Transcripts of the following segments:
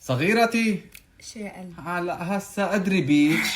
صغيرتي شو يا قلبي؟ هلا هسا ادري بيتش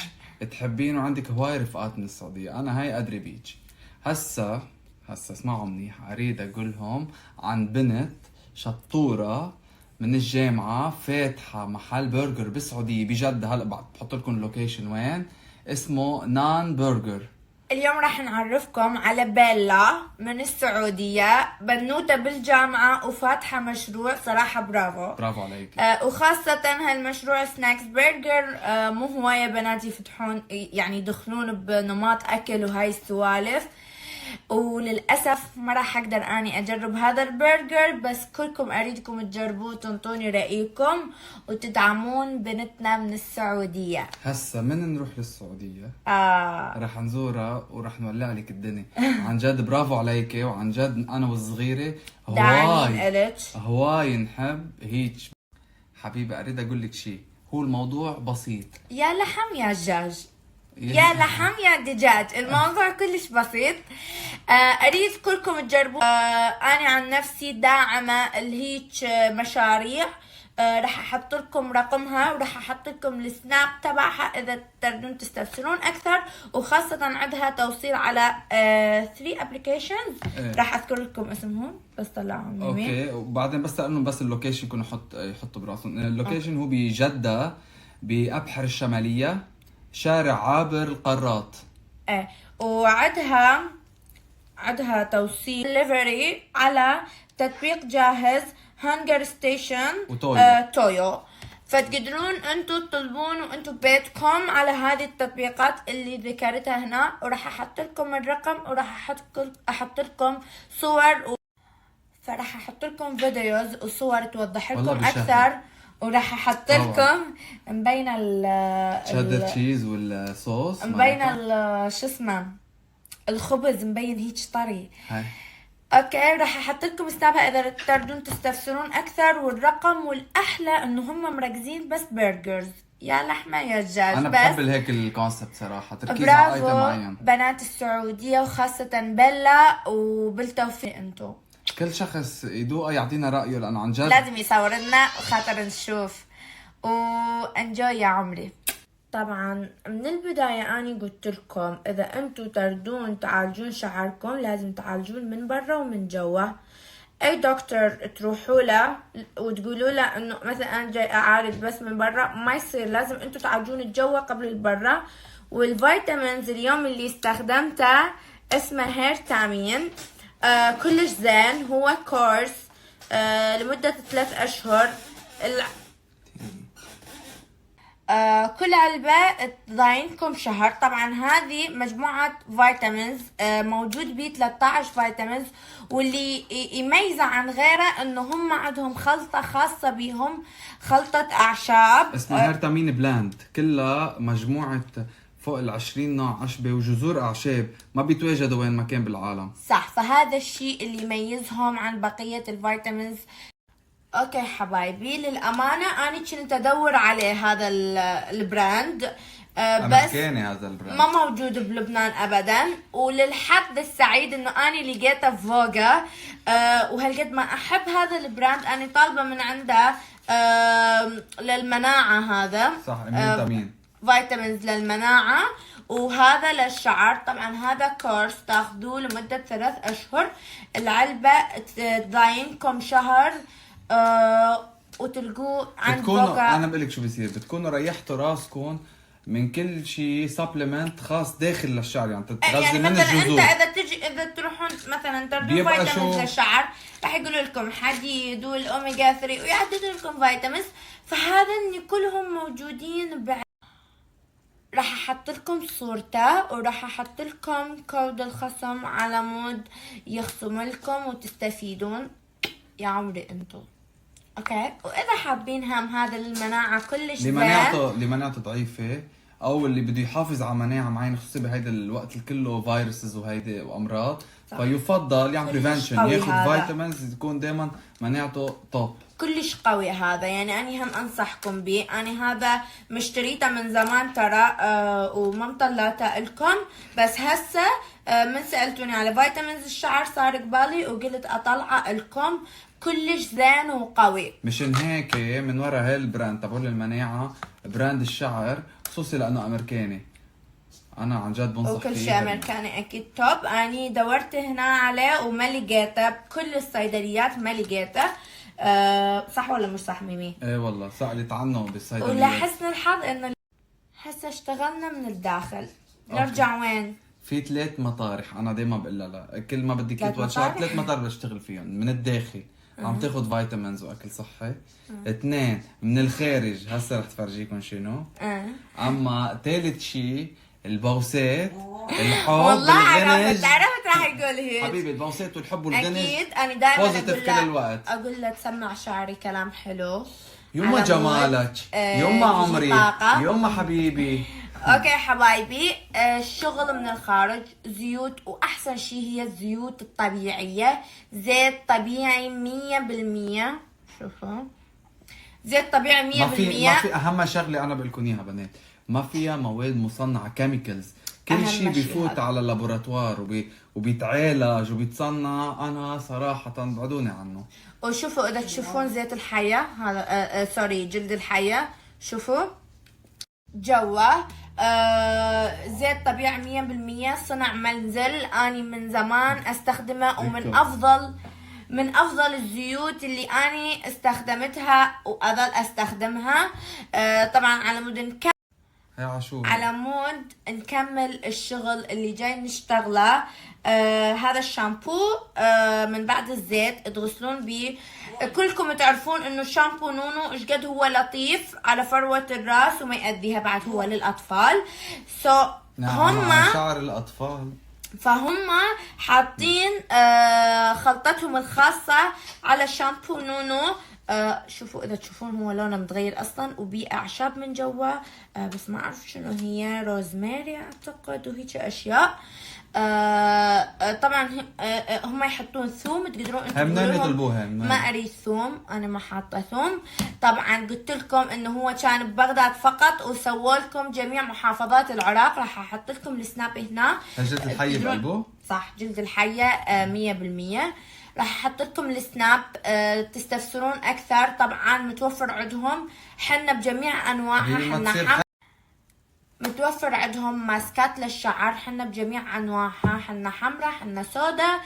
تحبين وعندك هواي رفقات من السعوديه. انا هاي ادري بيتش. هسا اسمعوا منيح، اريد اقولهم عن بنت شطوره من الجامعه فاتحه محل برجر بالسعوديه بجد. هلا بحط لكم اللوكيشن وين، اسمه نان برجر. اليوم راح نعرفكم على بيلا من السعودية، بنوتة بالجامعة وفاتحة مشروع. صراحة برافو برافو عليك. وخاصة هالمشروع سناكس برجر. مو هواية بنات يفتحون يعني يدخلون بنماط أكل وهاي السوالف، وللأسف ما راح أقدر أني أجرب هذا البرجر، بس كلكم أريدكم تجربوه وتنطوني رأيكم وتدعمون بنتنا من السعودية. هسا من نروح للسعوديه رح نزورها ورح نولع لك الدنيا. عن جد برافو عليك، وعن جد انا والصغيره هواي نحب هيك. حبيبي اريد اقول لك شيء، هو الموضوع بسيط. يا لحم يا دجاج، يا لحم يا دجاج، الموضوع كلش بسيط. اريد كلكم تجربوا. انا عن نفسي داعمة الهيك مشاريع. راح احط لكم رقمها وراح احط لكم السناب تبعها اذا تقدرون تستفسرون اكثر، وخاصة عندها توصيل على 3 ابلكيشنز. راح اذكر لكم اسمهم بس طلعهم اوكي، وبعدين بس لانه بس اللوكيشن يكونوا يحطوا براسهم. اللوكيشن هو بجدة بأبحر الشمالية، شارع عابر القارات. وعدها توصيل دليفري على تطبيق جاهز، هانجر ستيشن تويو. فتقدرون انتم تطلبون وانتم ببيتكم على هذه التطبيقات اللي ذكرتها هنا، وراح احط لكم الرقم وراح احط لكم صور فراح احط لكم فيديوز وصور توضح لكم اكثر، وراح احط لكم مبين الشيدر تشيز والصوص، مبين شو اسمه الخبز مبين هيك طري. هاي اوكي، راح احط لكم سنابها اذا تردون تستفسرون اكثر، والرقم. والاحلى انه هم مركزين بس برجرز، يا لحمه يا دجاج. انا بس بحب هيك الكونسبت صراحه، تركيز على ايتم معين. بنات السعوديه وخاصه بيلا، وبالتوفيق انتم. كل شخص يدوقه يعطينا رايه، لانه عن جد لازم يصور لنا وخاطر نشوف. وانجوي يا عمري. طبعا من البداية أنا قلت لكم إذا أنتوا تردون تعالجون شعركم لازم تعالجون من برا ومن جوا. أي دكتور تروحوا له وتقولوا له إنه مثلا أنا جاي أعالج بس من برا، ما يصير. لازم أنتوا تعالجون الجوا قبل البرا. والفيتامينز اليوم اللي استخدمته اسمه هير تامين. كلش زين، هو كورس لمدة 3 أشهر. كل علبة تضاينكم شهر. طبعا هذه مجموعة فيتامينز، موجود بيه 13 فيتامينز، واللي يميزه عن غيره انه هم عندهم خلطة خاصة بيهم، خلطة اعشاب اسمها هيرتامين بلاند. كلها مجموعة فوق 20 نوع عشبة وجذور اعشاب ما بيتواجدوا وين ما كان بالعالم. صح، فهذا الشيء اللي يميزهم عن بقية الفيتامينز. اوكي حبايبي، للامانه انا كنت ادور عليه هذا البراند، بس هذا البراند ما موجود بلبنان ابدا. وللحظ السعيد انه انا لقيته في فوقا. وهالقد ما احب هذا البراند، انا طالبه من عنده للمناعه. هذا صح، فيتامينز للمناعه، وهذا للشعر. طبعا هذا كورس تاخذوه لمده 3 أشهر. العلبه تضاينكم شهر. وتلقوه عند فوقا. انا بقول لك شو بصير، بتكونوا ريحتوا راسكم من كل شيء سبلمنت خاص داخل للشعر، يعني تتغذى يعني من الجذور. انت اذا تروحون مثلا تردون فيتامينز للشعر، راح يقولوا لكم حديد والاوميجا 3 ويعددوا لكم فيتامينز. فهذا ان كلهم موجودين راح احط لكم صورته، وراح احط لكم كود الخصم على مود يخصم لكم وتستفيدون يا عمري انتم. اوكي، واذا حابين هم هذا للمناعه كلش زين، لمناعته ضعيفه، او اللي بده يحافظ على مناعه معينه، خصوصا بهيدا الوقت اللي كله فيروسز وهيدي وامراض. فيفضل يعمل بريفنشن، ياخذ فيتامينز تكون دائما مناعته توب. كلش قوي هذا، يعني أنا هم أنصحكم به. أنا هذا مشتريته من زمان ترى، وما مطلعته لكم، بس هسه من سألتوني على فيتامينز الشعر صار قبالي وقلت أطلعه لكم. كلش زين وقوي. مشان هيك من ورا هاي البراند تبع المناعة براند الشعر، خصوصي لأنه أمريكاني. أنا عن جد بنصح فيه. وكل شيء أمريكاني أكيد توب. أني دورت هنا عليه وما لقيته بكل الصيدليات، ما لقيته. صح ولا مش صح ميمي؟ ايه والله سألت عنه بالصيدلية. ولحسن الحظ إنه هسه اشتغلنا من الداخل. نرجع وين؟ في 3 مطارح، انا دايما بقول لها لا، كل ما بدك 3 يطول شعر مطارح؟ 3 مطارح بشتغل فيهم. من الداخل عم تاخذ فيتامينز واكل صحي. 2 من الخارج، هسه رح تفرجيكم شنو. اما ثالث شيء البوسات، الحب والله والغنج. عرفت راح يقول هيك حبيبي البوسات والحب والغنج اكيد. انا دائما بوزيتيف كل الوقت. اقول لها تسمع شعري كلام حلو، يما على جمالك، مود، يما عمري، طاقة. يما حبيبي. اوكي حبايبي، الشغل من الخارج زيوت، واحسن شيء هي الزيوت الطبيعية، زيت طبيعي 100%. شوفوا زيت طبيعي 100%. ما في اهم شغله انا بقول لكم اياها بنات، ما فيها مواد مصنعه كيميكلز. كل شيء بيفوت على اللابوراتوار وبيتعالج وبيتصنع. انا صراحه بعدوني عنه. وشوفوا اذا تشوفون زيت الحية هذا، سوري جلد الحية، شوفوا جوا زيت طبيعي 100%، صنع منزل. اني من زمان استخدمه، ومن افضل الزيوت اللي اني استخدمتها واظل استخدمها. طبعا على مود نكمل الشغل اللي جاي نشتغله. هذا الشامبو من بعد الزيت تغسلون بيه. كلكم تعرفون انه شامبو نونو ايش قد هو لطيف على فروة الراس وما يأذيها، بعد هو للاطفال. نعم شعر الاطفال، فهم حاطين خلطتهم الخاصة على شامبو نونو. شوفوا اذا تشوفون هو لونه متغير اصلا، وبيه اعشاب من جوا، بس ما اعرف شنو هي، روزماري اعتقد وهيك اشياء. طبعا هم يحطون ثوم، تقدرون انتم يطلبوها. ما اريد ثوم، انا ما حاطه ثوم. طبعا قلت لكم انه هو كان ببغداد فقط، وسووا لكم جميع محافظات العراق. راح احط لكم السناب هنا. جلد الحية بقلبه؟ صح جلد الحية 100%. راح احط لكم السناب تستفسرون اكثر. طبعا متوفر عندهم حنة بجميع انواعها، متوفر عندهم ماسكات للشعر حنة بجميع انواعها، حنة حمراء، حنة سوداء.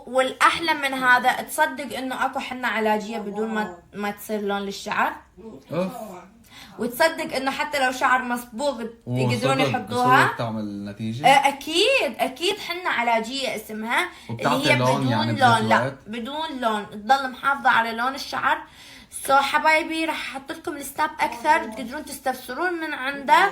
والاحلى من هذا تصدق انه اكو حنة علاجية بدون ما تصير لون للشعر. وتصدق انه حتى لو شعر مصبوغ يقدرون يحطوها تعمل نتيجة. اكيد حنة علاجية اسمها، اللي هي بدون لون. لا بدون لون، تضل محافظة على لون الشعر. حبايبي راح احط لكم السناب اكثر، تقدرون تستفسرون من عنده.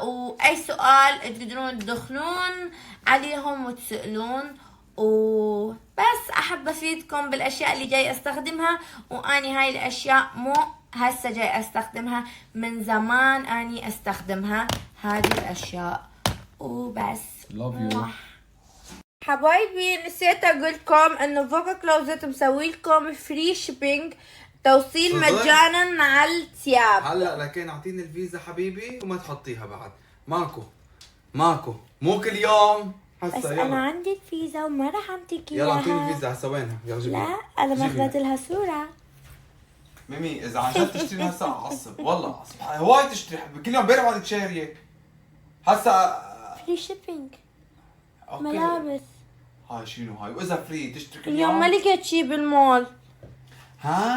واي سؤال تقدرون تدخلون عليهم وتسألون. وبس احب افيدكم بالاشياء اللي جاي استخدمها، واني هاي الاشياء مو هسه جاي استخدمها، من زمان اني استخدمها هذه الاشياء وبس. Love you. حبايبي نسيت اقول لكم انه فوكا كلوزت مسوي لكم فري شيبينج، توصيل مجانا على الثياب. هلا لكن اعطيني الفيزا حبيبي وما تحطيها بعد. ماكو مو كل يوم. بس يلا. انا عندي الفيزا وما راح اعطيك اياها. يلا اعطيني الفيزا هسه وينها؟ يلا جيبها. لا انا ماخذت لها صوره. ميمي اذا عن جد تشتري هسه اعصب، والله اعصب. هواي تشتري كل يوم بيرجع بدك شاريه. هسه فري شيبينج ملابس. هاي شنو هاي؟ واذا فري تشتري كل اليوم ما لقيت شي بالمول.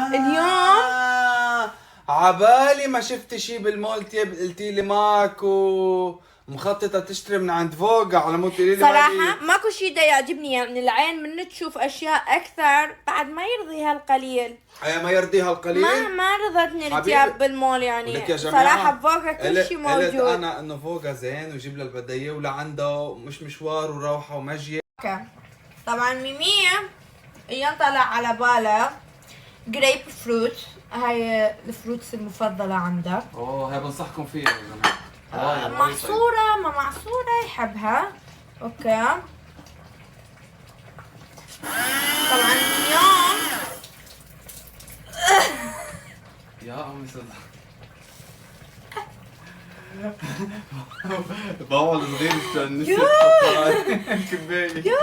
اليوم عبالي ما شفت شي بالمول. قلتي لي ماكو، مخططه تشتري من عند فوقا على مود تقولي لي صراحه ماكو شي دا يعجبني، يعني العين من تشوف اشياء اكثر بعد ما يرضيها القليل. ما يرضيها القليل. ما رضتني الثياب بالمول، يعني صراحه بفوقا كل شيء موجود. انا انه فوقا زين وجيب لها البديه ولعنده مش مشوار وروحه ومجيه. طبعا ميمي ينطلع على باله جريب فروت، هاي الفروتس المفضله عندها. هاي بنصحكم فيها يا جماعه. معصوره ما معصوره يحبها. اوكي طبعا اليوم يا امي صدق بابا الصغير نسيت الكبايه. يا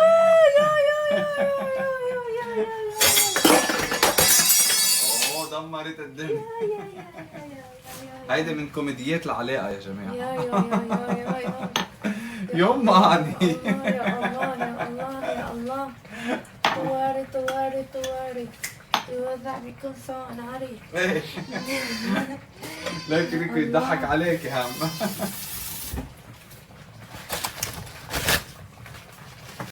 ودمرت الدنيا. يا هيدي من كوميديات العلاقة يا جماعة. يا يا يما هاني. يا الله يا الله يا الله. طوارئ طوارئ طوارئ يوزع بكل صنعري. لكن يضحك عليك هم.